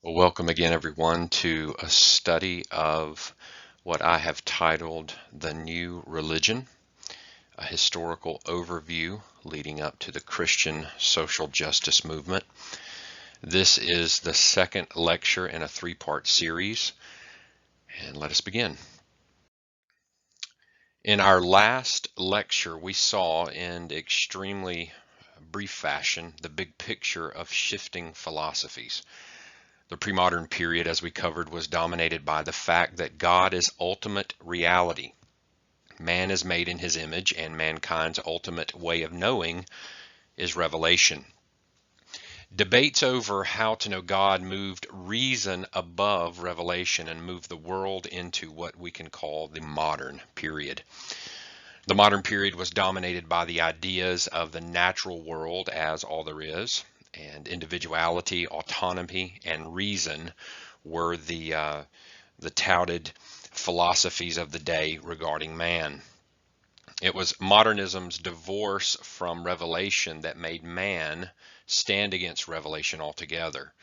Well, welcome again, everyone, to a study of what I have titled The New Religion, a historical overview leading up to the Christian social justice movement. This is the second lecture in a three-part series, and let us begin. In our last lecture, we saw in extremely brief fashion the big picture of shifting philosophies. The Premodern period, as we covered, was dominated by the fact that God is ultimate reality. Man is made in his image, and mankind's ultimate way of knowing is revelation. Debates over how to know God moved reason above revelation and moved the world into what we can call the modern period. The modern period was dominated by the ideas of the natural world as all there is, and individuality, autonomy, and reason were the touted philosophies of the day regarding man. It was modernism's divorce from revelation that made man stand against revelation altogether.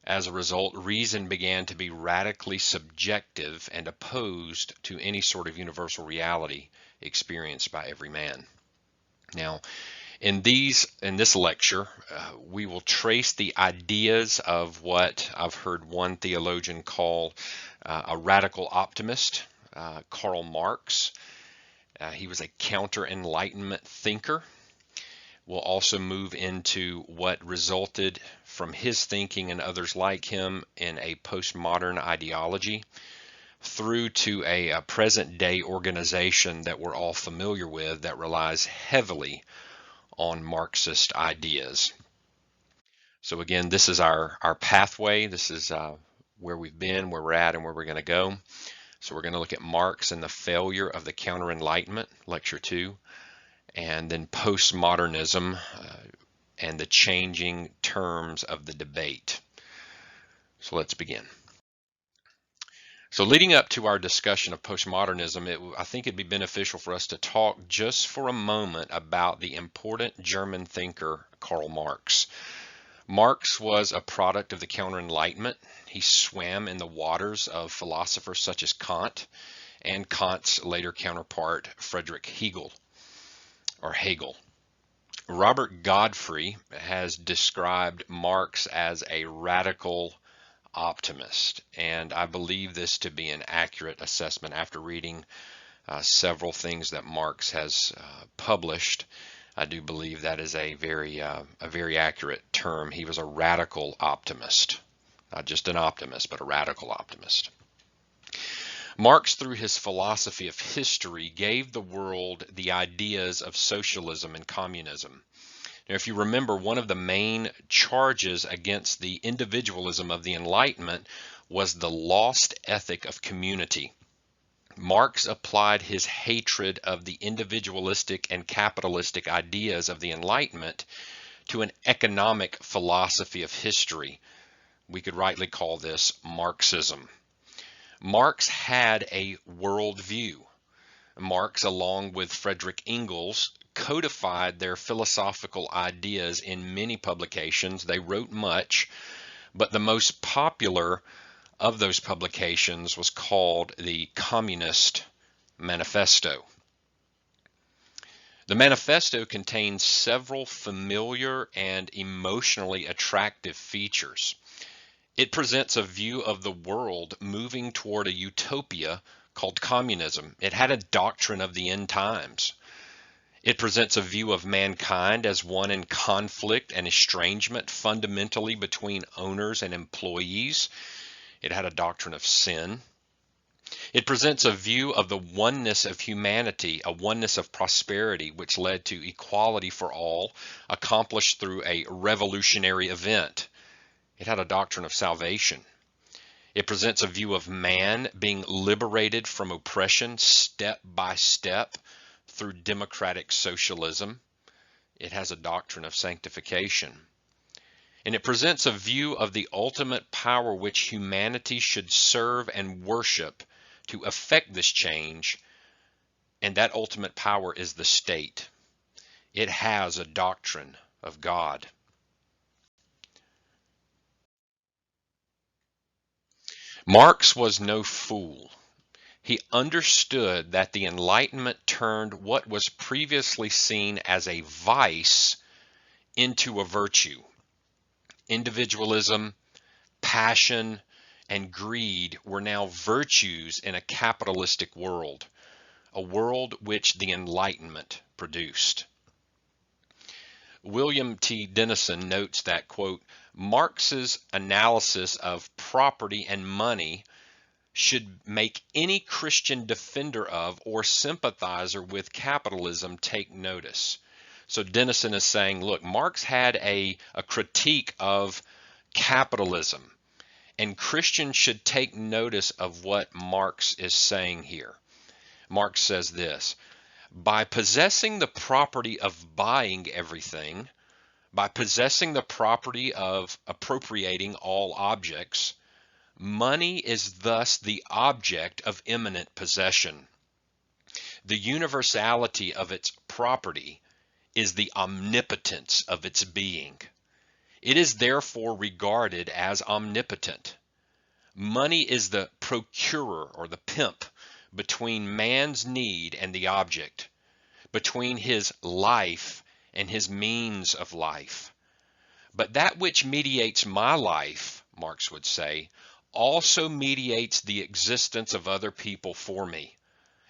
As a result, reason began to be radically subjective and opposed to any sort of universal reality experienced by every man. Now, in this lecture, we will trace the ideas of what I've heard one theologian call a radical optimist, Karl Marx. He was a counter-Enlightenment thinker. We'll also move into what resulted from his thinking and others like him in a postmodern ideology, through to a present-day organization that we're all familiar with that relies heavily on Marxist ideas. So again, this is our pathway. This is where we've been, where we're at, and where we're going to go. So we're going to look at Marx and the failure of the counter-enlightenment, lecture 2, and then postmodernism and the changing terms of the debate. So let's begin. So leading up to our discussion of postmodernism, I think it'd be beneficial for us to talk just for a moment about the important German thinker Karl Marx. Marx was a product of the counter-enlightenment. He swam in the waters of philosophers such as Kant and Kant's later counterpart Friedrich Hegel. Robert Godfrey has described Marx as a radical optimist, and I believe this to be an accurate assessment after reading several things that Marx has published. I do believe that is a very accurate term. He was a radical optimist, not just an optimist, but a radical optimist. Marx, through his philosophy of history, gave the world the ideas of socialism and communism. Now, if you remember, one of the main charges against the individualism of the Enlightenment was the lost ethic of community. Marx applied his hatred of the individualistic and capitalistic ideas of the Enlightenment to an economic philosophy of history. We could rightly call this Marxism. Marx had a worldview. Marx, along with Friedrich Engels, codified their philosophical ideas in many publications. They wrote much, but the most popular of those publications was called the Communist Manifesto. The manifesto contains several familiar and emotionally attractive features. It presents a view of the world moving toward a utopia called communism. It had a doctrine of the end times. It presents a view of mankind as one in conflict and estrangement fundamentally between owners and employees. It had a doctrine of sin. It presents a view of the oneness of humanity, a oneness of prosperity, which led to equality for all, accomplished through a revolutionary event. It had a doctrine of salvation. It presents a view of man being liberated from oppression step by step through democratic socialism. It has a doctrine of sanctification. And it presents a view of the ultimate power which humanity should serve and worship to effect this change, and that ultimate power is the state. It has a doctrine of God. Marx was no fool. He understood that the Enlightenment turned what was previously seen as a vice into a virtue. Individualism, passion, and greed were now virtues in a capitalistic world, a world which the Enlightenment produced. William T. Dennison notes that, quote, Marx's analysis of property and money should make any Christian defender of or sympathizer with capitalism take notice. So Dennison is saying, look, Marx had a critique of capitalism, and Christians should take notice of what Marx is saying here. Marx says this: by possessing the property of buying everything, by possessing the property of appropriating all objects, money is thus the object of immanent possession. The universality of its property is the omnipotence of its being. It is therefore regarded as omnipotent. Money is the procurer or the pimp between man's need and the object, between his life and his means of life. But that which mediates my life, Marx would say, also mediates the existence of other people for me.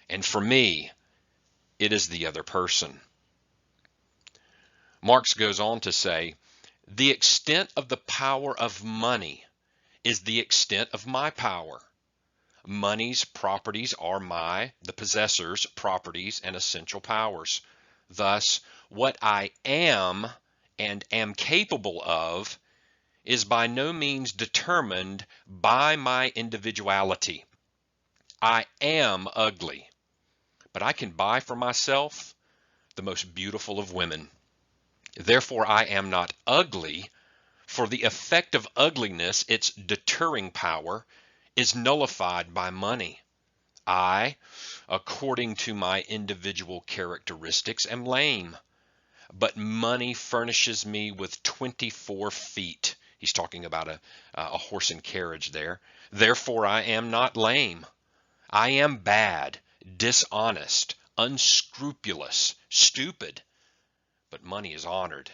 And for me, it is the other person. Marx goes on to say, the extent of the power of money is the extent of my power. Money's properties are the possessor's properties and essential powers. Thus, what I am and am capable of is by no means determined by my individuality. I am ugly, but I can buy for myself the most beautiful of women. Therefore, I am not ugly, for the effect of ugliness, its deterring power, is nullified by money. I, according to my individual characteristics, am lame, but money furnishes me with 24 feet. He's talking about a horse and carriage there. Therefore, I am not lame. I am bad, dishonest, unscrupulous, stupid, but money is honored,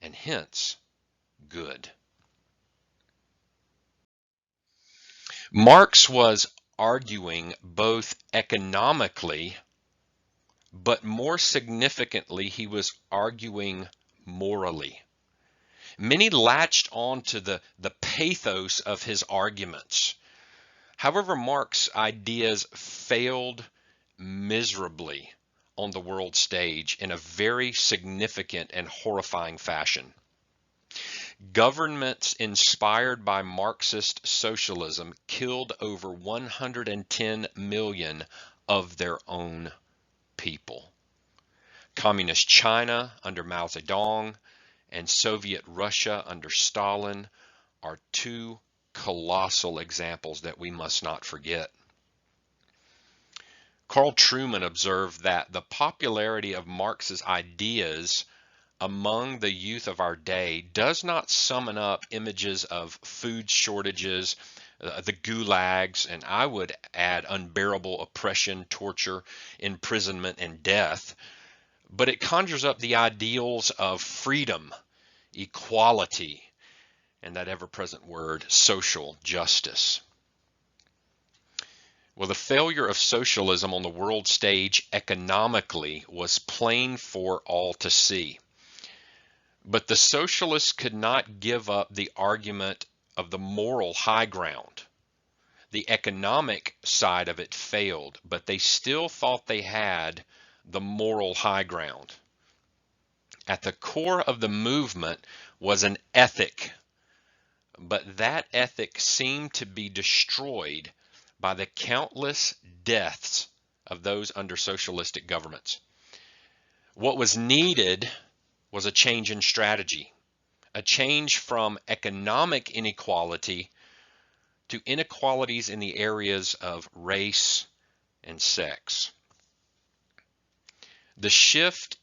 and hence good. Marx was arguing both economically, but more significantly, he was arguing morally. Many latched on to the pathos of his arguments. However, Marx's ideas failed miserably on the world stage in a very significant and horrifying fashion. Governments inspired by Marxist socialism killed over 110 million of their own people. Communist China under Mao Zedong and Soviet Russia under Stalin are two colossal examples that we must not forget. Carl Trueman observed that the popularity of Marx's ideas among the youth of our day does not summon up images of food shortages, the gulags, and I would add unbearable oppression, torture, imprisonment, and death, but it conjures up the ideals of freedom, equality, and that ever-present word, social justice. Well, the failure of socialism on the world stage economically was plain for all to see. But the socialists could not give up the argument of the moral high ground. The economic side of it failed, but they still thought they had the moral high ground. At the core of the movement was an ethic, but that ethic seemed to be destroyed by the countless deaths of those under socialistic governments. What was needed was a change in strategy, a change from economic inequality to inequalities in the areas of race and sex. This shift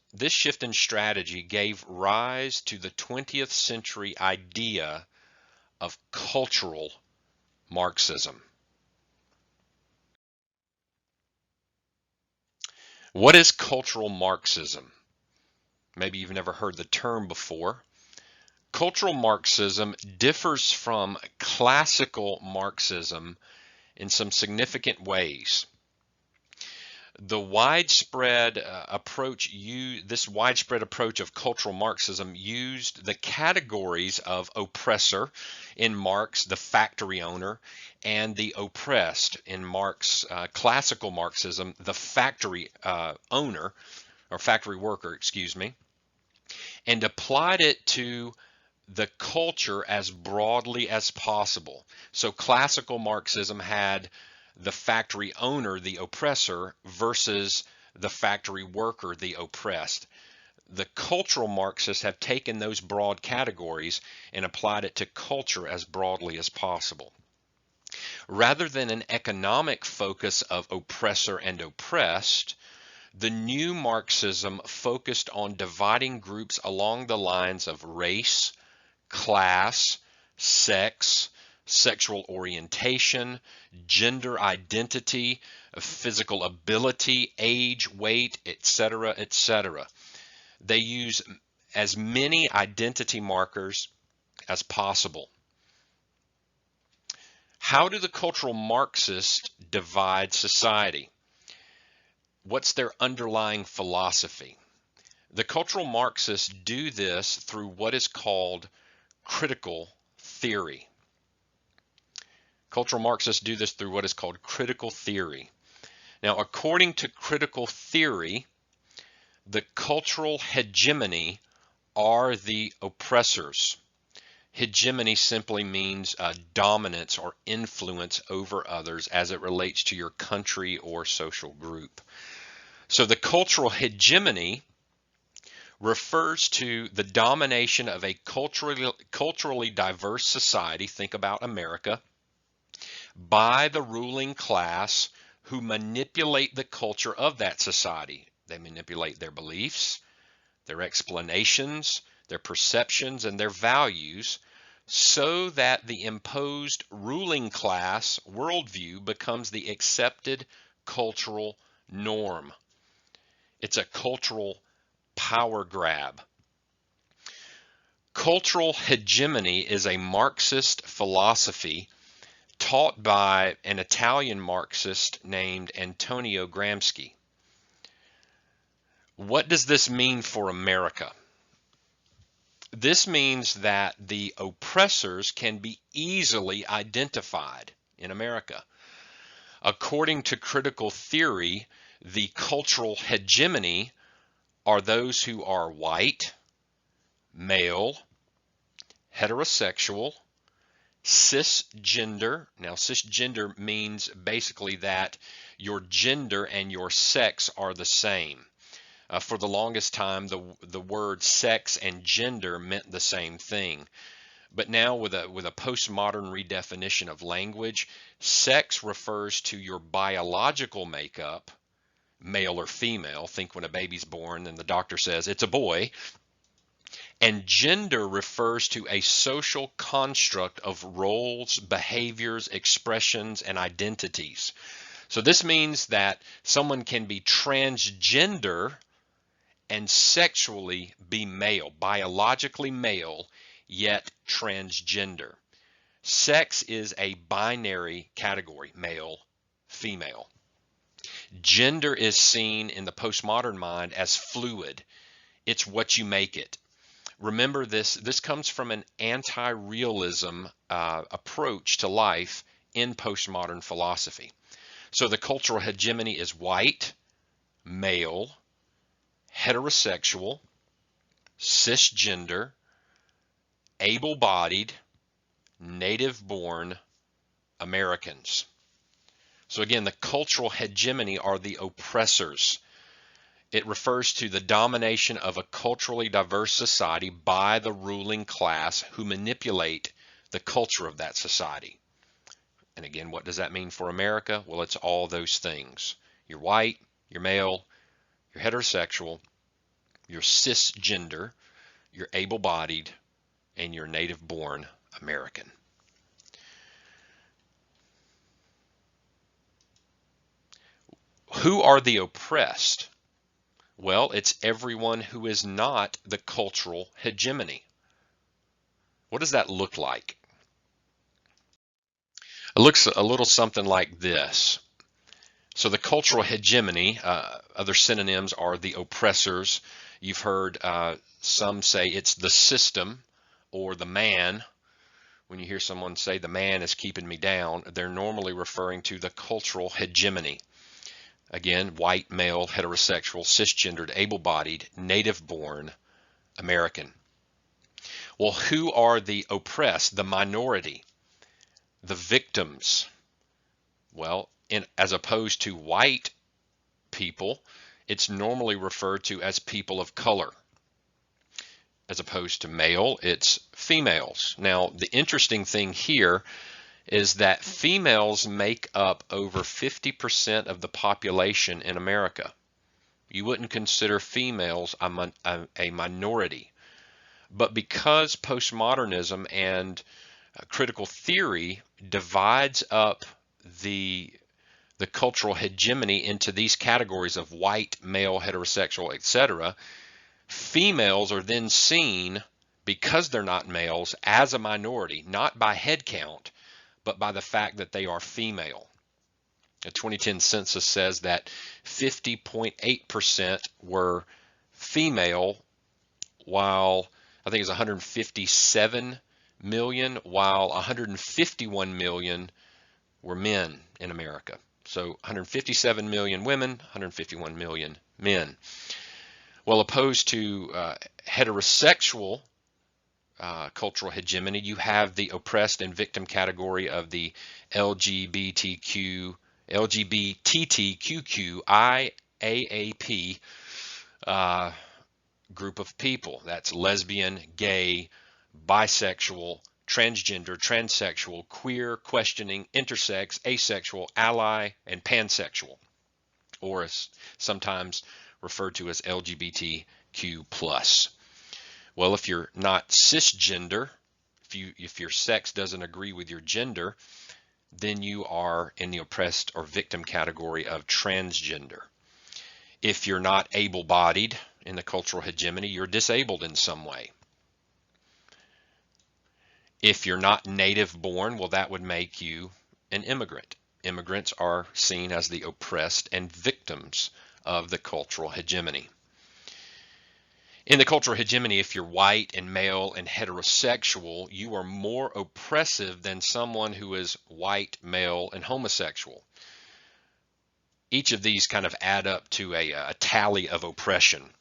in strategy gave rise to the 20th century idea of cultural Marxism. What is cultural Marxism? Maybe you've never heard the term before. Cultural Marxism differs from classical Marxism in some significant ways. The widespread this widespread approach of cultural Marxism used the categories of oppressor in Marx, the factory owner, and the oppressed in Marx, classical Marxism, the factory owner, or factory worker, excuse me, and applied it to the culture as broadly as possible. So classical Marxism had the factory owner, the oppressor, versus the factory worker, the oppressed. The cultural Marxists have taken those broad categories and applied it to culture as broadly as possible. Rather than an economic focus of oppressor and oppressed, the new Marxism focused on dividing groups along the lines of race, class, sex, sexual orientation, gender identity, physical ability, age, weight, etc., etc. They use as many identity markers as possible. How do the cultural Marxists divide society? What's their underlying philosophy? The cultural Marxists do this through what is called critical theory. Cultural Marxists do this through what is called critical theory. Now, according to critical theory, the cultural hegemony are the oppressors. Hegemony simply means dominance or influence over others as it relates to your country or social group. So the cultural hegemony refers to the domination of a culturally diverse society, think about America, by the ruling class who manipulate the culture of that society. They manipulate their beliefs, their explanations, their perceptions, and their values so that the imposed ruling class worldview becomes the accepted cultural norm. It's a cultural power grab. Cultural hegemony is a Marxist philosophy taught by an Italian Marxist named Antonio Gramsci. What does this mean for America? This means that the oppressors can be easily identified in America. According to critical theory, the cultural hegemony are those who are white, male, heterosexual, cisgender. Now, cisgender means basically that your gender and your sex are the same. For the longest time, the word sex and gender meant the same thing. But now with a postmodern redefinition of language, sex refers to your biological makeup, male or female. Think when a baby's born and the doctor says it's a boy. And gender refers to a social construct of roles, behaviors, expressions, and identities. So this means that someone can be transgender and sexually be male, biologically male, yet transgender. Sex is a binary category, male, female. Gender is seen in the postmodern mind as fluid. It's what you make it. Remember this comes from an anti-realism approach to life in postmodern philosophy. So the cultural hegemony is white, male, heterosexual, cisgender, able-bodied, native-born Americans. So again, the cultural hegemony are the oppressors. It refers to the domination of a culturally diverse society by the ruling class who manipulate the culture of that society. And again, what does that mean for America? Well, it's all those things. You're white, you're male, you're heterosexual, you're cisgender, you're able-bodied, and you're native-born American. Who are the oppressed? Well, it's everyone who is not the cultural hegemony. What does that look like? It looks a little something like this. So the cultural hegemony, other synonyms are the oppressors. You've heard some say it's the system or the man. When you hear someone say the man is keeping me down, they're normally referring to the cultural hegemony. Again, white, male, heterosexual, cisgendered, able-bodied, native-born, American. Well, who are the oppressed, the minority, the victims? Well, as opposed to white people, it's normally referred to as people of color. As opposed to male, it's females. Now, the interesting thing here is that females make up over 50% of the population in America. You wouldn't consider females a minority. But because postmodernism and critical theory divides up the cultural hegemony into these categories of white, male, heterosexual, etc., females are then seen, because they're not males, as a minority, not by head count, but by the fact that they are female. The 2010 census says that 50.8% were female, while I think it's 157 million, while 151 million were men in America. So 157 million women, 151 million men. Well, opposed to heterosexual cultural hegemony, you have the oppressed and victim category of the LGBTQIAAP group of people. That's lesbian, gay, bisexual, transgender, transsexual, queer, questioning, intersex, asexual, ally, and pansexual, or as sometimes referred to as LGBTQ+. Well, if you're not cisgender, if your sex doesn't agree with your gender, then you are in the oppressed or victim category of transgender. If you're not able-bodied in the cultural hegemony, you're disabled in some way. If you're not native-born, well, that would make you an immigrant. Immigrants are seen as the oppressed and victims of the cultural hegemony. In the cultural hegemony, if you're white and male and heterosexual, you are more oppressive than someone who is white, male, and homosexual. Each of these kind of add up to a tally of oppression.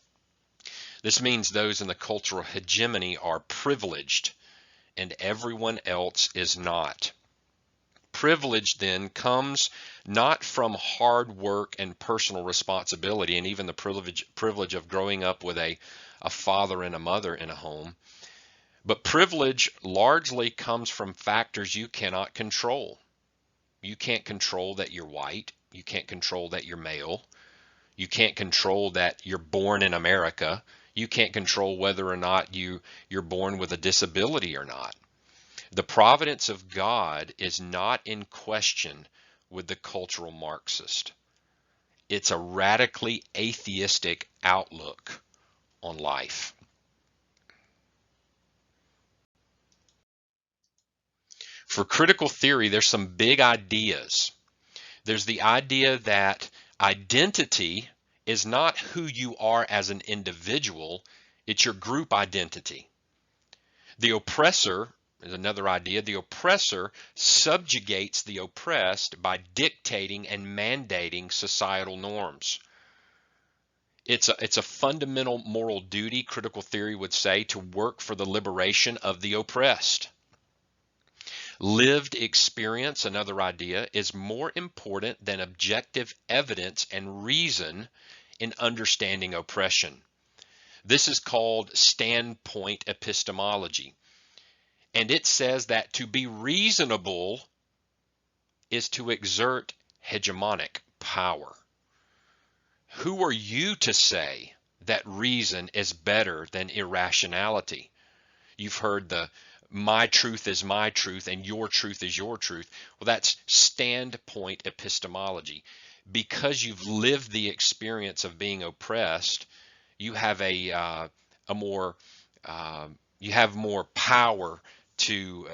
This means those in the cultural hegemony are privileged and everyone else is not. Privilege then comes not from hard work and personal responsibility, and even the privilege of growing up with a father and a mother in a home, but privilege largely comes from factors you cannot control. You can't control that you're white. You can't control that you're male. You can't control that you're born in America. You can't control whether or not you're born with a disability or not. The providence of God is not in question with the cultural Marxist. It's a radically atheistic outlook on life. For critical theory, there's some big ideas. There's the idea that identity is not who you are as an individual, it's your group identity. The oppressor is another idea. The oppressor subjugates the oppressed by dictating and mandating societal norms. It's a fundamental moral duty, critical theory would say, to work for the liberation of the oppressed. Lived experience, another idea, is more important than objective evidence and reason in understanding oppression. This is called standpoint epistemology. And it says that to be reasonable is to exert hegemonic power. Who are you to say that reason is better than irrationality? You've heard the my truth is my truth and your truth is your truth. Well, that's standpoint epistemology. because you've lived the experience of being oppressed, you have more you have more power to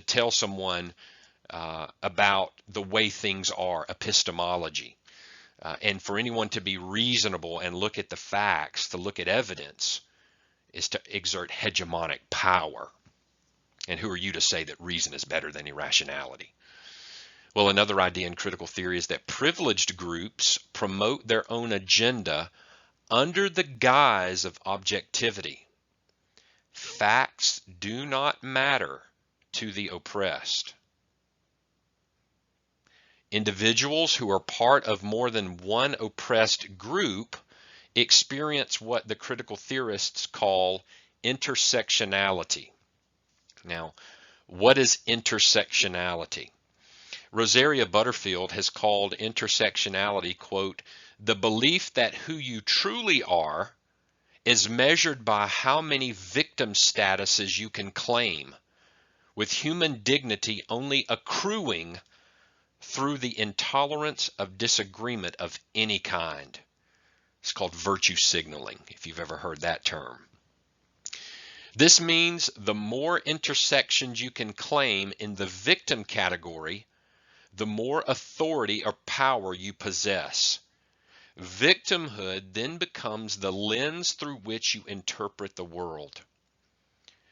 tell someone about the way things are, epistemology. And for anyone to be reasonable and look at the facts, to look at evidence, is to exert hegemonic power. And who are you to say that reason is better than irrationality? Well, another idea in critical theory is that privileged groups promote their own agenda under the guise of objectivity. Facts do not matter to the oppressed. Individuals who are part of more than one oppressed group experience what the critical theorists call intersectionality. Now, what is intersectionality? Rosaria Butterfield has called intersectionality, quote, the belief that who you truly are is measured by how many victim statuses you can claim, with human dignity only accruing through the intolerance of disagreement of any kind. It's called virtue signaling, if you've ever heard that term. This means the more intersections you can claim in the victim category, the more authority or power you possess. Victimhood then becomes the lens through which you interpret the world.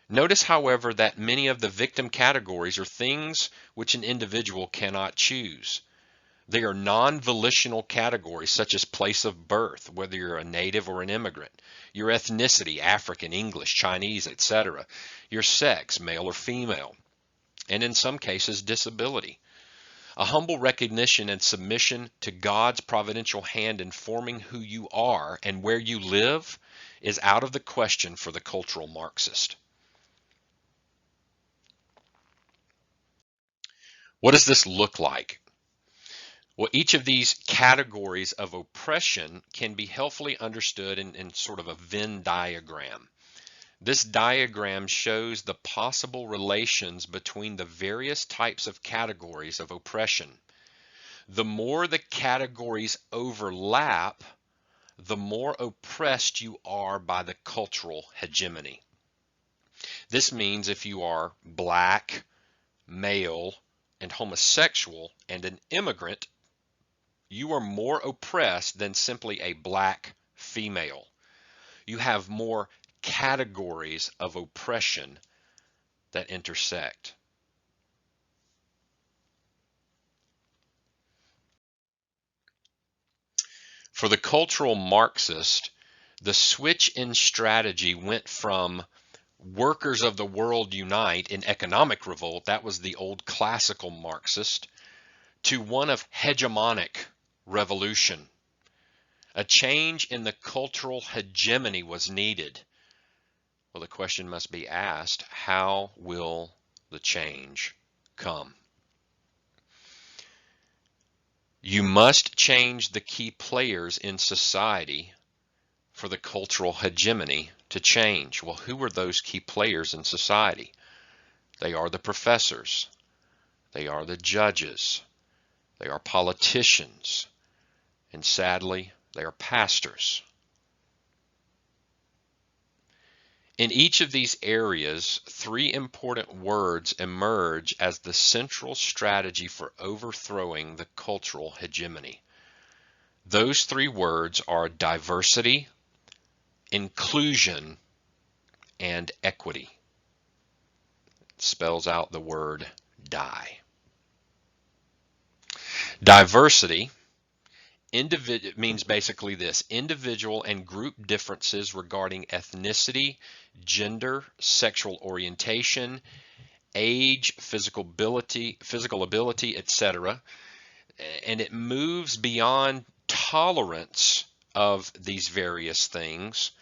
Notice, however, that many of the victim categories are things which an individual cannot choose. They are non-volitional categories such as place of birth, whether you're a native or an immigrant, your ethnicity, African, English, Chinese, etc., your sex, male or female, and in some cases, disability. A humble recognition and submission to God's providential hand in forming who you are and where you live is out of the question for the cultural Marxist. What does this look like? Well, each of these categories of oppression can be helpfully understood in sort of a Venn diagram. This diagram shows the possible relations between the various types of categories of oppression. The more the categories overlap, the more oppressed you are by the cultural hegemony. This means if you are black, male, and homosexual, and an immigrant, you are more oppressed than simply a black female. You have more categories of oppression that intersect. For the cultural Marxist, the switch in strategy went from workers of the world unite in economic revolt, that was the old classical Marxist, to one of hegemonic revolution. A change in the cultural hegemony was needed. Well, the question must be asked, how will the change come? You must change the key players in society for the cultural hegemony to change. Well, who are those key players in society? They are the professors. They are the judges. They are politicians. And sadly, they are pastors. In each of these areas, three important words emerge as the central strategy for overthrowing the cultural hegemony. Those three words are diversity, inclusion, and equity. It spells out the word die. Diversity means basically this: individual and group differences regarding ethnicity, gender, sexual orientation, age, physical ability, etc. And it moves beyond tolerance of these various things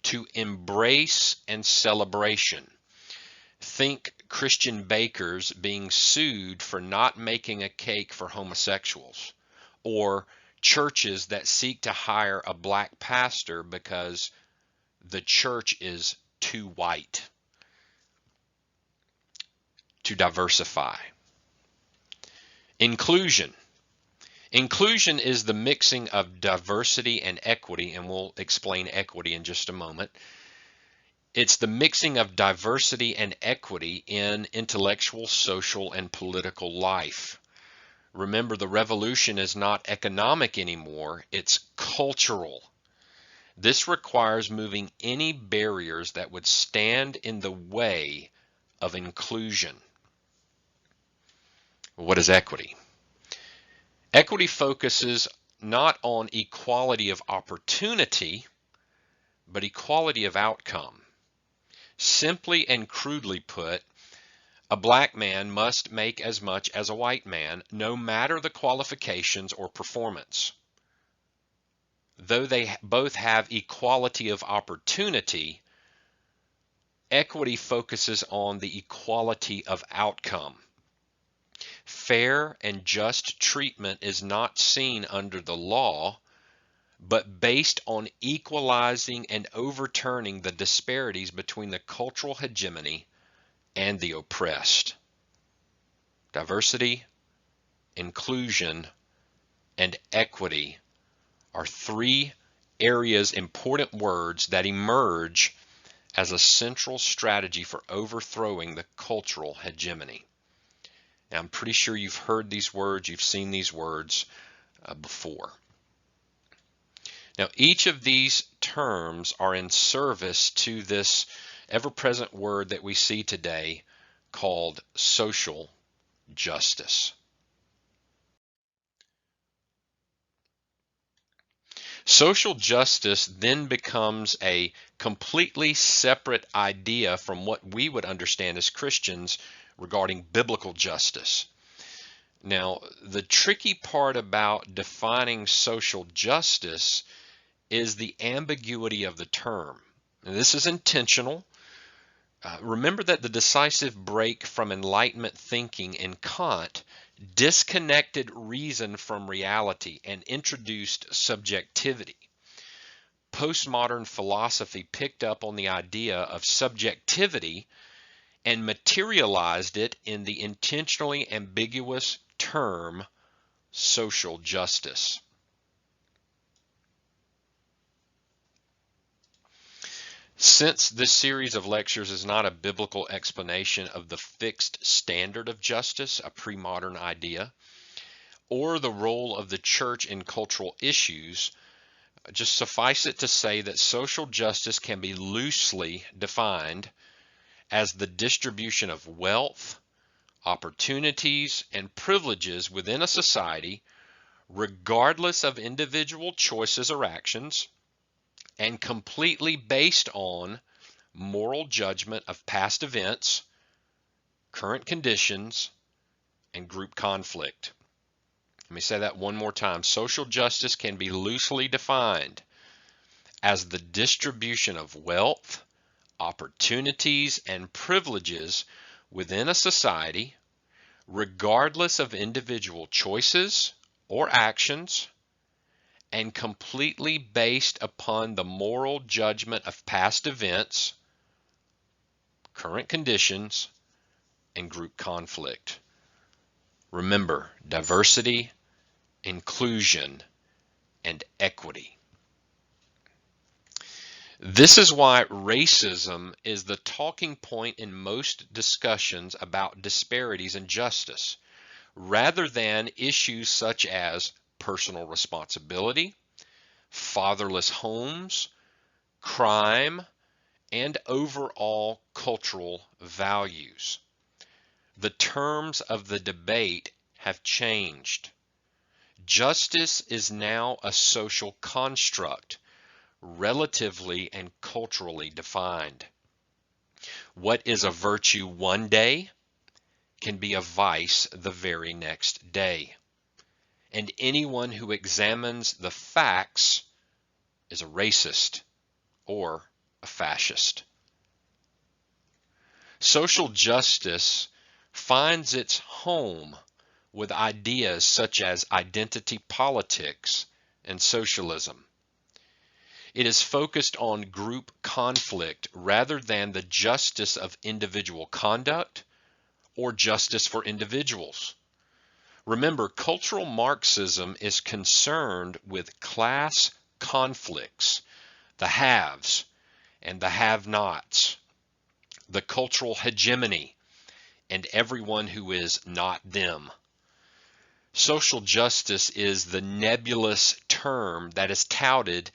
to embrace and celebration. Think Christian bakers being sued for not making a cake for homosexuals, or churches that seek to hire a black pastor because the church is too white. To diversify. Inclusion. Inclusion is the mixing of diversity and equity, and we'll explain equity in just a moment. It's the mixing of diversity and equity in intellectual, social, and political life. Remember, the revolution is not economic anymore, it's cultural. This requires moving any barriers that would stand in the way of inclusion. What is equity? Equity focuses not on equality of opportunity, but equality of outcome. Simply and crudely put, a black man must make as much as a white man, no matter the qualifications or performance. Though they both have equality of opportunity, equity focuses on the equality of outcome. Fair and just treatment is not seen under the law, but based on equalizing and overturning the disparities between the cultural hegemony and the oppressed. Diversity, inclusion, and equity are three important words that emerge as a central strategy for overthrowing the cultural hegemony. Now, I'm pretty sure you've heard these words, you've seen these words before. Now, each of these terms are in service to this ever-present word that we see today called social justice. Social justice then becomes a completely separate idea from what we would understand as Christians regarding biblical justice. Now, the tricky part about defining social justice is the ambiguity of the term. And this is intentional. Remember that the decisive break from Enlightenment thinking in Kant disconnected reason from reality and introduced subjectivity. Postmodern philosophy picked up on the idea of subjectivity and materialized it in the intentionally ambiguous term social justice. Since this series of lectures is not a biblical explanation of the fixed standard of justice, a pre-modern idea, or the role of the church in cultural issues, just suffice it to say that social justice can be loosely defined as the distribution of wealth, opportunities, and privileges within a society, regardless of individual choices or actions, and completely based on moral judgment of past events, current conditions, and group conflict. Let me say that one more time. Social justice can be loosely defined as the distribution of wealth, opportunities, and privileges within a society, regardless of individual choices or actions, and completely based upon the moral judgment of past events, current conditions, and group conflict. Remember, diversity, inclusion, and equity. This is why racism is the talking point in most discussions about disparities in justice, rather than issues such as personal responsibility, fatherless homes, crime, and overall cultural values. The terms of the debate have changed. Justice is now a social construct, relatively and culturally defined. What is a virtue one day can be a vice the very next day. And anyone who examines the facts is a racist or a fascist. Social justice finds its home with ideas such as identity politics and socialism. It is focused on group conflict rather than the justice of individual conduct or justice for individuals. Remember, cultural Marxism is concerned with class conflicts, the haves and the have-nots, the cultural hegemony, and everyone who is not them. Social justice is the nebulous term that is touted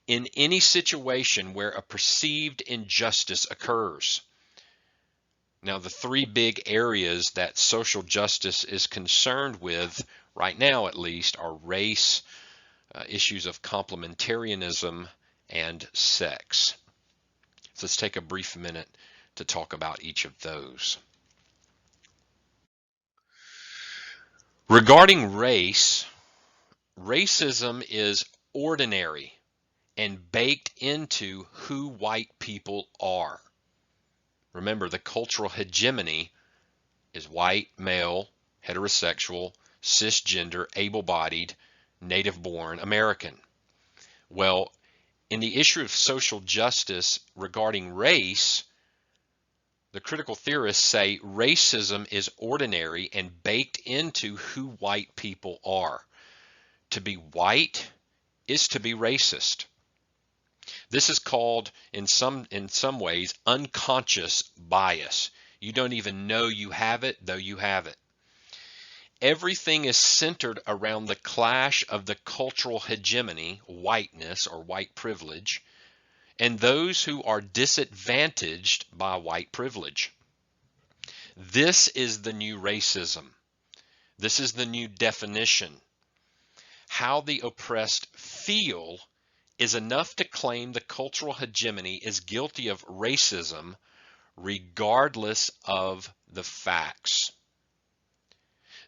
in any situation where a perceived injustice occurs. Now, the three big areas that social justice is concerned with, right now at least, are race, issues of complementarianism, and sex. So let's take a brief minute to talk about each of those. Regarding race, racism is ordinary and baked into who white people are. Remember, the cultural hegemony is white, male, heterosexual, cisgender, able-bodied, native-born American. Well, in the issue of social justice regarding race, the critical theorists say racism is ordinary and baked into who white people are. To be white is to be racist. This is called, in some ways, unconscious bias. You don't even know you have it, though you have it. Everything is centered around the clash of the cultural hegemony, whiteness or white privilege, and those who are disadvantaged by white privilege. This is the new racism. This is the new definition. How the oppressed feel is enough to claim the cultural hegemony is guilty of racism regardless of the facts.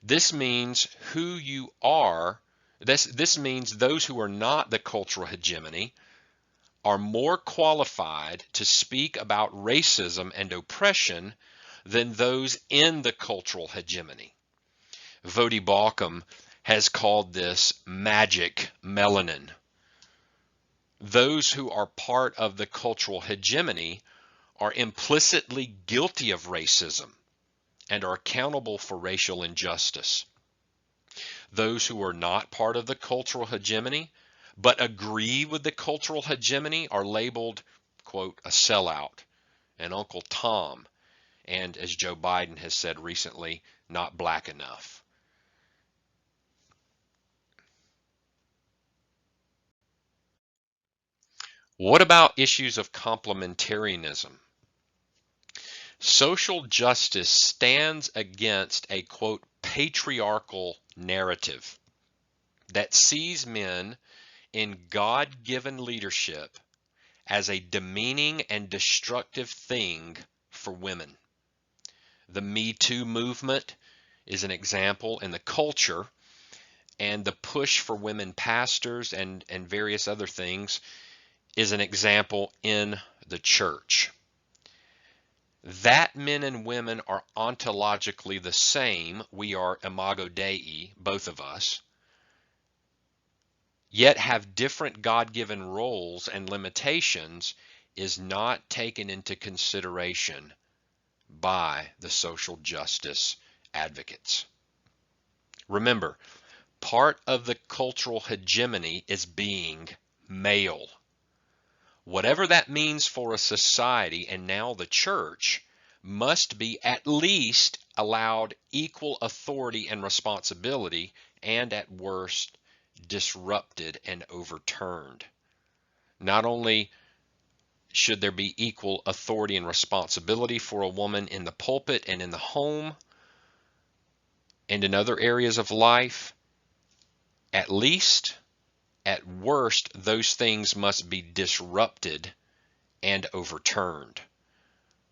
This means who you are, this means those who are not the cultural hegemony are more qualified to speak about racism and oppression than those in the cultural hegemony. Vodi Balcom has called this magic melanin. Those who are part of the cultural hegemony are implicitly guilty of racism and are accountable for racial injustice. Those who are not part of the cultural hegemony but agree with the cultural hegemony are labeled, quote, a sellout, an Uncle Tom, and as Joe Biden has said recently, not black enough. What about issues of complementarianism? Social justice stands against a, quote, patriarchal narrative that sees men in God-given leadership as a demeaning and destructive thing for women. The Me Too movement is an example in the culture, and the push for women pastors and various other things is an example in the church. That men and women are ontologically the same, we are imago Dei, both of us, yet have different God-given roles and limitations is not taken into consideration by the social justice advocates. Remember, part of the cultural hegemony is being male. Whatever that means for a society, and now the church, must be at least allowed equal authority and responsibility, and at worst, disrupted and overturned. Not only should there be equal authority and responsibility for a woman in the pulpit and in the home and in other areas of life, at least, at worst, those things must be disrupted and overturned.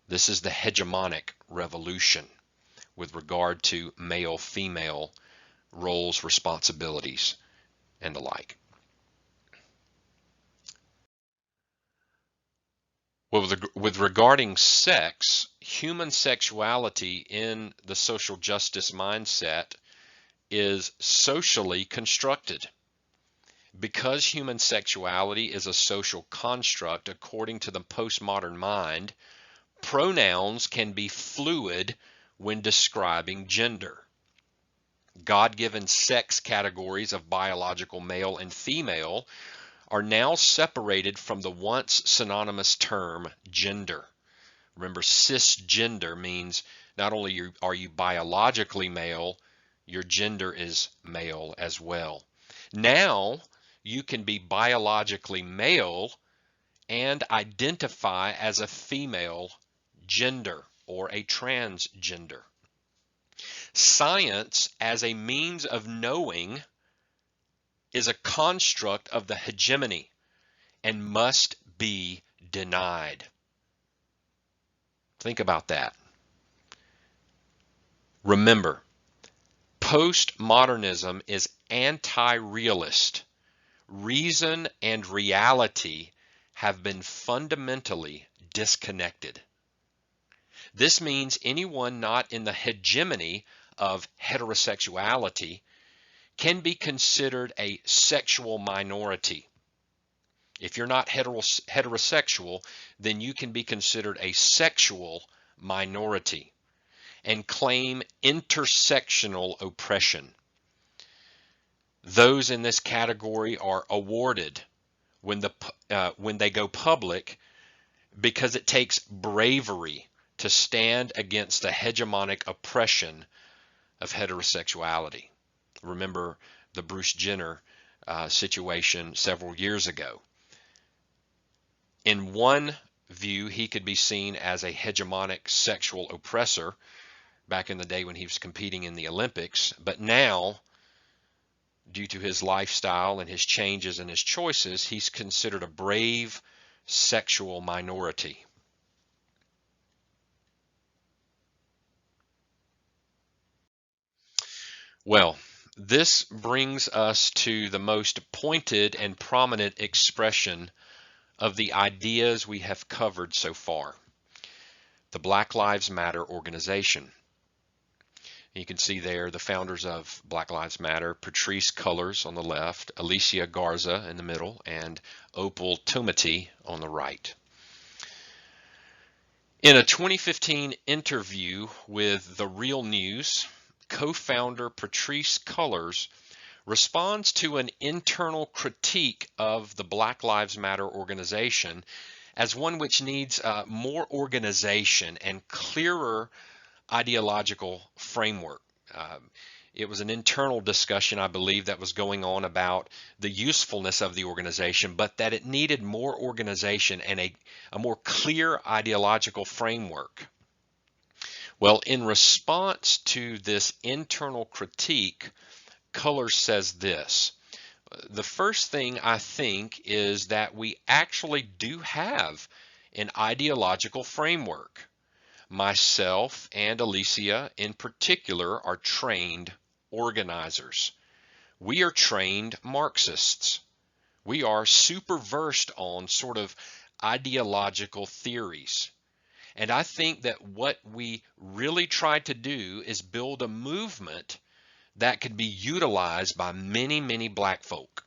This is the hegemonic revolution with regard to male-female roles, responsibilities, and the like. Well, with regarding sex, human sexuality in the social justice mindset is socially constructed. Because human sexuality is a social construct according to the postmodern mind, pronouns can be fluid when describing gender. God-given sex categories of biological male and female are now separated from the once synonymous term gender. Remember, cisgender means not only are you biologically male, your gender is male as well. Now you can be biologically male and identify as a female gender or a transgender. Science as a means of knowing is a construct of the hegemony and must be denied. Think about that. Remember, postmodernism is anti-realist. Reason and reality have been fundamentally disconnected. This means anyone not in the hegemony of heterosexuality can be considered a sexual minority. If you're not heterosexual, then you can be considered a sexual minority and claim intersectional oppression. Those in this category are awarded when they go public because it takes bravery to stand against the hegemonic oppression of heterosexuality. Remember the Bruce Jenner situation several years ago. In one view, he could be seen as a hegemonic sexual oppressor back in the day when he was competing in the Olympics, but now, due to his lifestyle and his changes and his choices, he's considered a brave sexual minority. Well, this brings us to the most pointed and prominent expression of the ideas we have covered so far, the Black Lives Matter organization. You can see there the founders of Black Lives Matter, Patrisse Cullors on the left, Alicia Garza in the middle, and Opal Tometi on the right. In a 2015 interview with The Real News, co-founder Patrisse Cullors responds to an internal critique of the Black Lives Matter organization as one which needs more organization and clearer ideological framework. It was an internal discussion, I believe, that was going on about the usefulness of the organization, but that it needed more organization and a more clear ideological framework. Well, in response to this internal critique, Cullors says this: the first thing I think is that we actually do have an ideological framework. Myself and Alicia in particular are trained organizers. We are trained Marxists. We are super versed on sort of ideological theories. And I think that what we really try to do is build a movement that could be utilized by many, many black folk.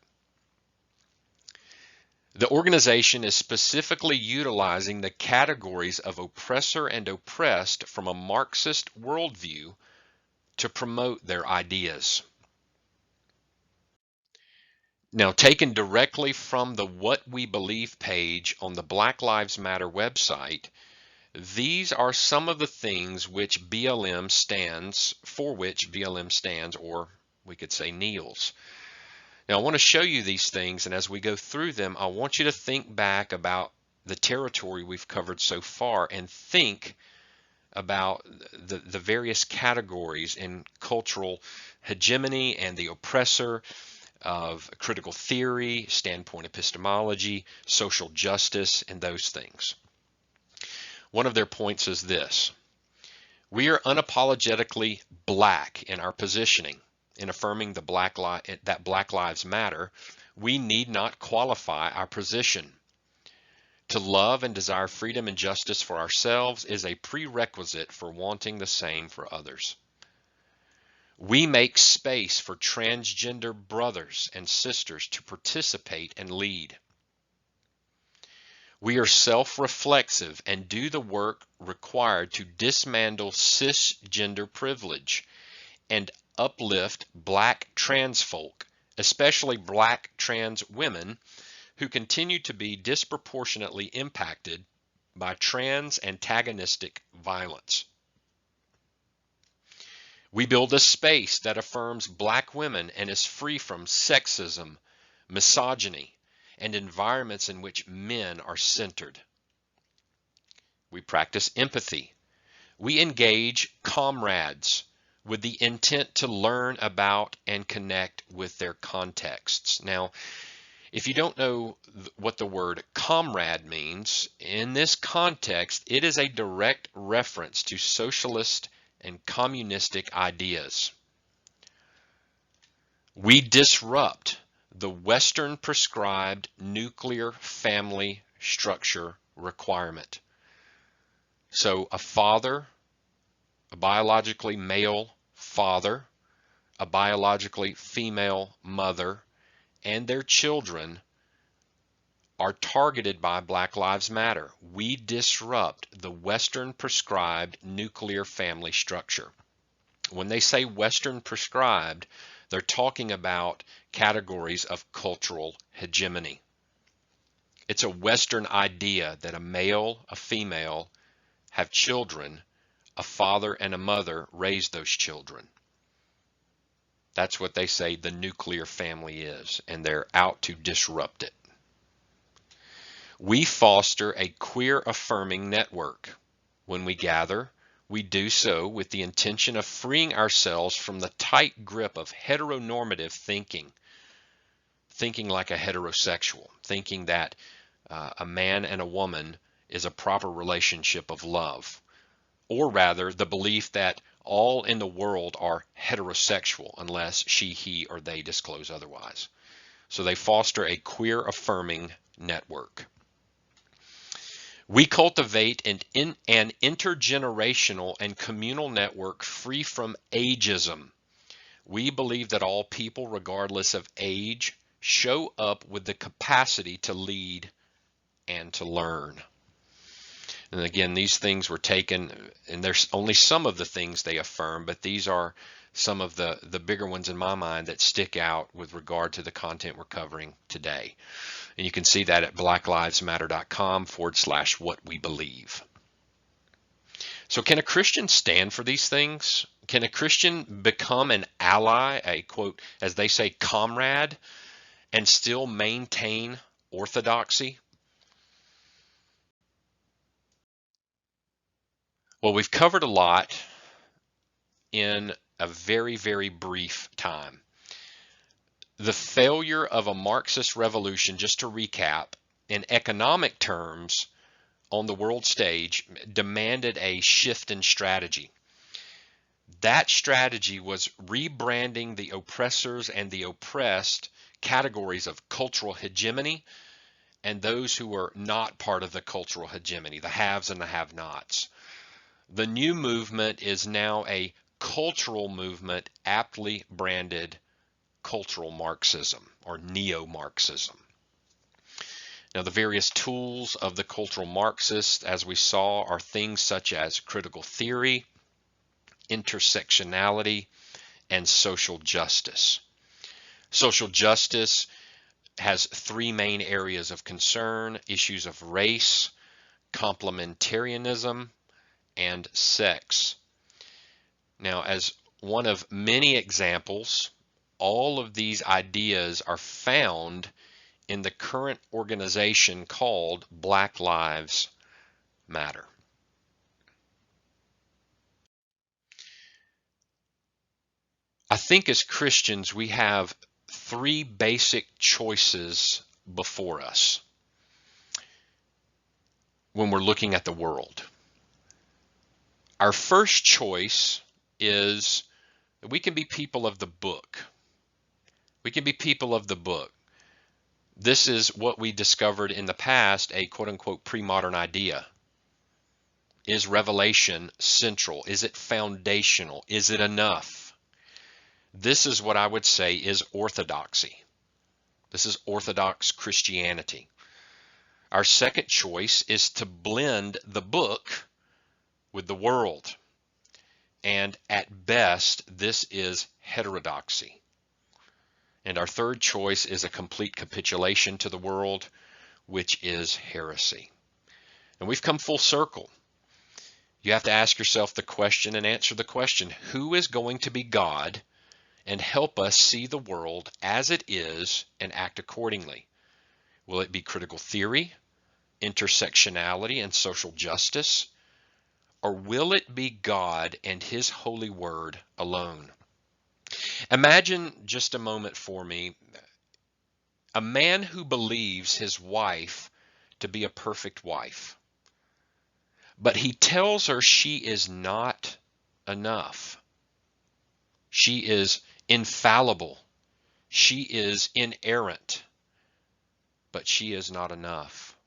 The organization is specifically utilizing the categories of oppressor and oppressed from a Marxist worldview to promote their ideas. Now, taken directly from the What We Believe page on the Black Lives Matter website, these are some of the things which BLM stands, or we could say kneels. Now, I want to show you these things, and as we go through them, I want you to think back about the territory we've covered so far and think about the various categories in cultural hegemony and the oppressor, of critical theory, standpoint epistemology, social justice, and those things. One of their points is this: we are unapologetically black in our positioning. In affirming that Black Lives Matter, we need not qualify our position. To love and desire freedom and justice for ourselves is a prerequisite for wanting the same for others. We make space for transgender brothers and sisters to participate and lead. We are self-reflexive and do the work required to dismantle cisgender privilege and uplift black trans folk, especially black trans women, who continue to be disproportionately impacted by trans antagonistic violence. We build a space that affirms black women and is free from sexism, misogyny, and environments in which men are centered. We practice empathy. We engage comrades with the intent to learn about and connect with their contexts. Now, if you don't know what the word comrade means, in this context, it is a direct reference to socialist and communistic ideas. We disrupt the Western prescribed nuclear family structure requirement. So a father, a biologically male father, a biologically female mother, and their children are targeted by Black Lives Matter. We disrupt the Western prescribed nuclear family structure. When they say Western prescribed, they're talking about categories of cultural hegemony. It's a Western idea that a male, a female, have children, a father and a mother raise those children. That's what they say the nuclear family is, and they're out to disrupt it. We foster a queer affirming network. When we gather, we do so with the intention of freeing ourselves from the tight grip of heteronormative thinking like a heterosexual, thinking that a man and a woman is a proper relationship of love, or rather the belief that all in the world are heterosexual unless she, he, or they disclose otherwise. So they foster a queer affirming network. We cultivate an intergenerational and communal network free from ageism. We believe that all people, regardless of age, show up with the capacity to lead and to learn. And again, these things were taken, and there's only some of the things they affirm, but these are some of the bigger ones in my mind that stick out with regard to the content we're covering today. And you can see that at blacklivesmatter.com/what we believe. So can a Christian stand for these things? Can a Christian become an ally, a quote, as they say, comrade, and still maintain orthodoxy? Well, we've covered a lot in a very, very brief time. The failure of a Marxist revolution, just to recap, in economic terms on the world stage, demanded a shift in strategy. That strategy was rebranding the oppressors and the oppressed categories of cultural hegemony and those who were not part of the cultural hegemony, the haves and the have-nots. The new movement is now a cultural movement aptly branded cultural Marxism or neo-Marxism. Now, the various tools of the cultural Marxists, as we saw, are things such as critical theory, intersectionality, and social justice. Social justice has three main areas of concern: issues of race, complementarianism, and sex. Now, as one of many examples, all of these ideas are found in the current organization called Black Lives Matter. I think as Christians, we have three basic choices before us when we're looking at the world. Our first choice is that we can be people of the book. We can be people of the book. This is what we discovered in the past, a quote-unquote pre-modern idea. Is revelation central? Is it foundational? Is it enough? This is what I would say is orthodoxy. This is Orthodox Christianity. Our second choice is to blend the book with the world. and at best, this is heterodoxy. And our third choice is a complete capitulation to the world, which is heresy. And we've come full circle. You have to ask yourself the question and answer the question, who is going to be God and help us see the world as it is and act accordingly? Will it be critical theory, intersectionality, and social justice? Or will it be God and His holy word alone? Imagine just a moment for me, a man who believes his wife to be a perfect wife, but he tells her she is not enough. She is infallible. She is inerrant, but she is not enough.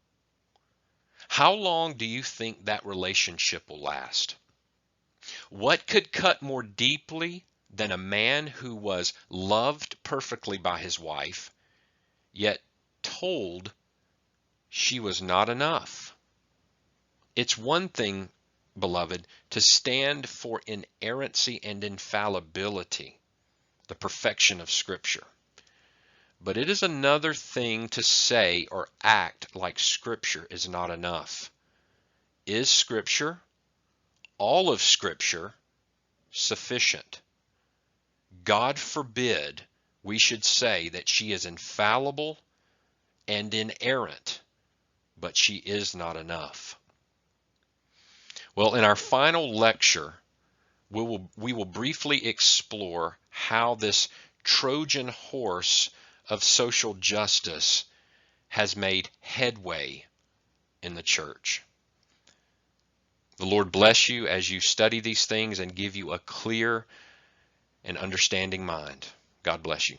How long do you think that relationship will last? What could cut more deeply than a man who was loved perfectly by his wife, yet told she was not enough? It's one thing, beloved, to stand for inerrancy and infallibility, the perfection of Scripture. But it is another thing to say or act like Scripture is not enough. Is Scripture, all of Scripture, sufficient? God forbid we should say that she is infallible and inerrant, but she is not enough. Well, in our final lecture, we will briefly explore how this Trojan horse of social justice has made headway in the church. The Lord bless you as you study these things and give you a clear and understanding mind. God bless you.